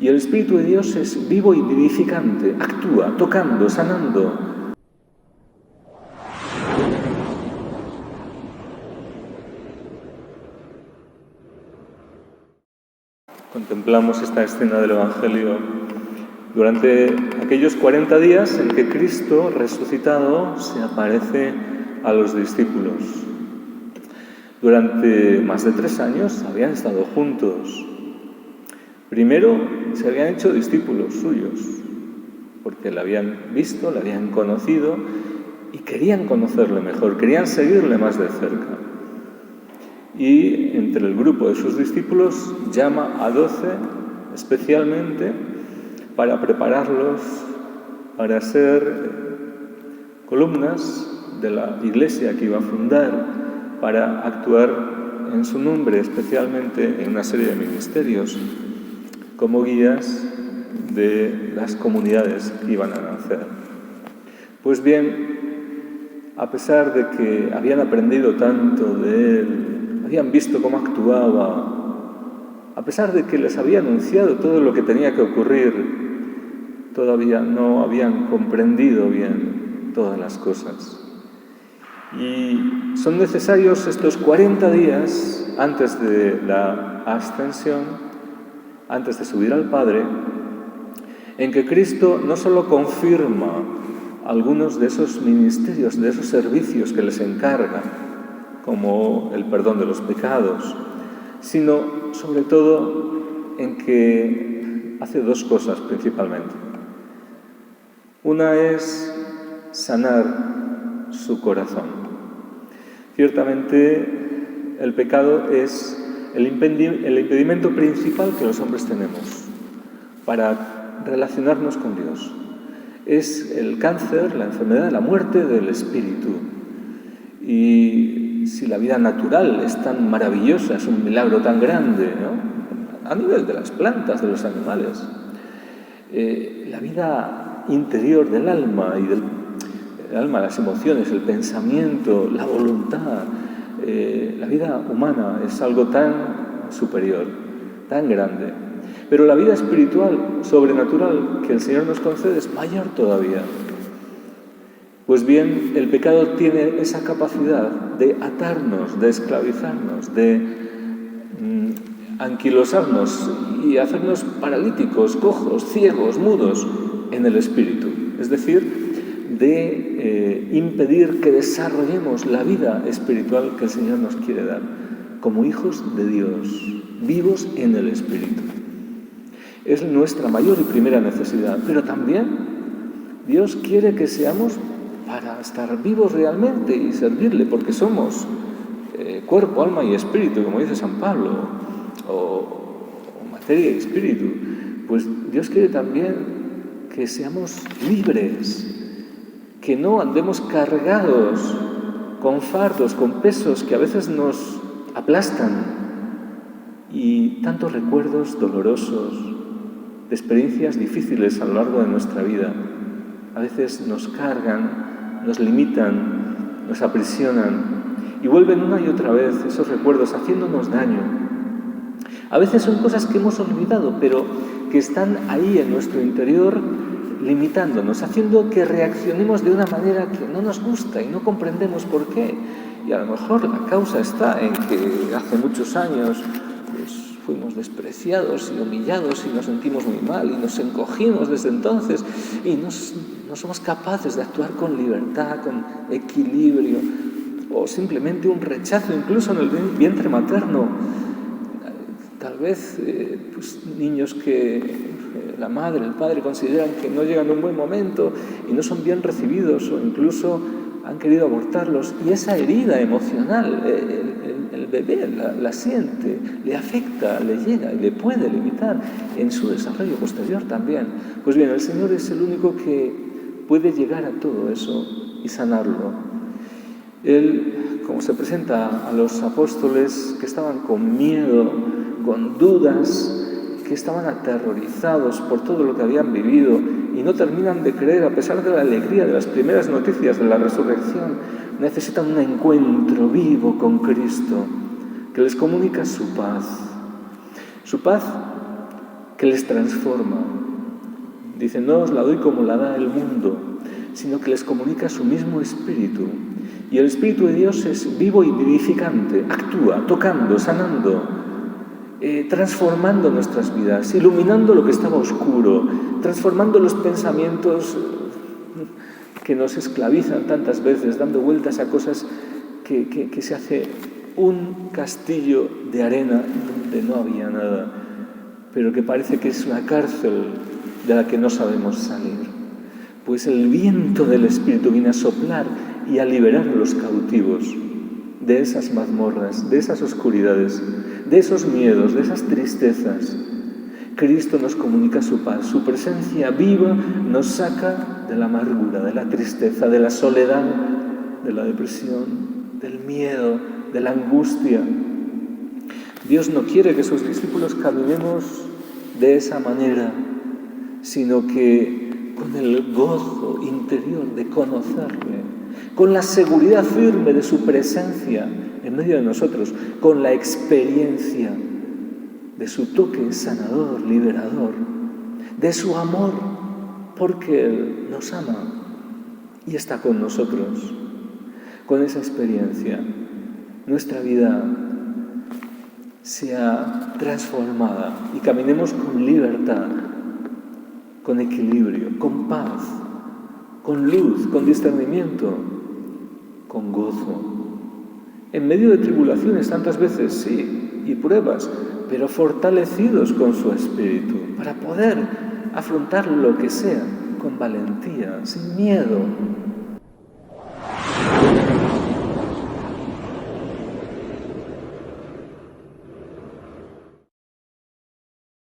Y el Espíritu de Dios es vivo y vivificante, actúa, tocando, sanando. Contemplamos esta escena del Evangelio durante aquellos 40 días en que Cristo, resucitado, se aparece a los discípulos. Durante más de 3 años habían estado juntos. Primero se habían hecho discípulos suyos, porque le habían visto, le habían conocido y querían conocerle mejor, querían seguirle más de cerca. Y entre el grupo de sus discípulos llama a 12 especialmente para prepararlos para ser columnas de la iglesia que iba a fundar, para actuar en su nombre, especialmente en una serie de ministerios, como guías de las comunidades que iban a nacer. Pues bien, a pesar de que habían aprendido tanto de él, habían visto cómo actuaba, a pesar de que les había anunciado todo lo que tenía que ocurrir, todavía no habían comprendido bien todas las cosas. Y son necesarios estos 40 días antes de la ascensión, antes de subir al Padre, en que Cristo no solo confirma algunos de esos ministerios, de esos servicios que les encarga, como el perdón de los pecados, sino sobre todo en que hace 2 cosas principalmente. Una es sanar su corazón. Ciertamente el pecado es el impedimento principal que los hombres tenemos para relacionarnos con Dios. Es el cáncer, la enfermedad, la muerte del espíritu. Y si la vida natural es tan maravillosa, es un milagro tan grande, ¿no?, a nivel de las plantas, de los animales, la vida interior del alma y del alma, las emociones, el pensamiento, la voluntad, la vida humana es algo tan superior, tan grande. Pero la vida espiritual, sobrenatural, que el Señor nos concede es mayor todavía. Pues bien, el pecado tiene esa capacidad de atarnos, de esclavizarnos, de anquilosarnos y hacernos paralíticos, cojos, ciegos, mudos en el espíritu. Es decir, de impedir que desarrollemos la vida espiritual que el Señor nos quiere dar, como hijos de Dios, vivos en el Espíritu. Es nuestra mayor y primera necesidad, pero también Dios quiere que seamos para estar vivos realmente y servirle, porque somos cuerpo, alma y espíritu, como dice San Pablo, o materia y espíritu. Pues Dios quiere también que seamos libres, que no andemos cargados con fardos, con pesos que a veces nos aplastan, y tantos recuerdos dolorosos de experiencias difíciles a lo largo de nuestra vida a veces nos cargan, nos limitan, nos aprisionan y vuelven una y otra vez esos recuerdos haciéndonos daño. A veces son cosas que hemos olvidado, pero que están ahí en nuestro interior, limitándonos, haciendo que reaccionemos de una manera que no nos gusta y no comprendemos por qué. Y a lo mejor la causa está en que hace muchos años pues, fuimos despreciados y humillados y nos sentimos muy mal y nos encogimos desde entonces y no somos capaces de actuar con libertad, con equilibrio, o simplemente un rechazo incluso en el vientre materno. Tal vez pues, niños que la madre, el padre consideran que no llegan a un buen momento y no son bien recibidos, o incluso han querido abortarlos, y esa herida emocional el bebé la siente, le afecta, le llega y le puede limitar en su desarrollo posterior también. Pues bien, el Señor es el único que puede llegar a todo eso y sanarlo. Él, como se presenta a los apóstoles que estaban con miedo, con dudas, que estaban aterrorizados por todo lo que habían vivido y no terminan de creer a pesar de la alegría de las primeras noticias de la resurrección, necesitan un encuentro vivo con Cristo que les comunica su paz que les transforma. Dice, no os la doy como la da el mundo, sino que les comunica su mismo espíritu. Y el Espíritu de Dios es vivo y vivificante, actúa, tocando, sanando, transformando nuestras vidas, iluminando lo que estaba oscuro, transformando los pensamientos que nos esclavizan tantas veces, dando vueltas a cosas que se hace un castillo de arena donde no había nada, pero que parece que es una cárcel de la que no sabemos salir. Pues el viento del Espíritu viene a soplar y a liberar a los cautivos de esas mazmorras, de esas oscuridades, de esos miedos, de esas tristezas. Cristo nos comunica su paz, su presencia viva nos saca de la amargura, de la tristeza, de la soledad, de la depresión, del miedo, de la angustia. Dios no quiere que sus discípulos caminemos de esa manera, sino que con el gozo interior de conocerle, con la seguridad firme de su presencia en medio de nosotros, con la experiencia de su toque sanador, liberador, de su amor, porque Él nos ama y está con nosotros. Con esa experiencia, nuestra vida sea transformada y caminemos con libertad, con equilibrio, con paz, con luz, con discernimiento, con gozo. En medio de tribulaciones tantas veces, sí, y pruebas, pero fortalecidos con su Espíritu, para poder afrontar lo que sea con valentía, sin miedo,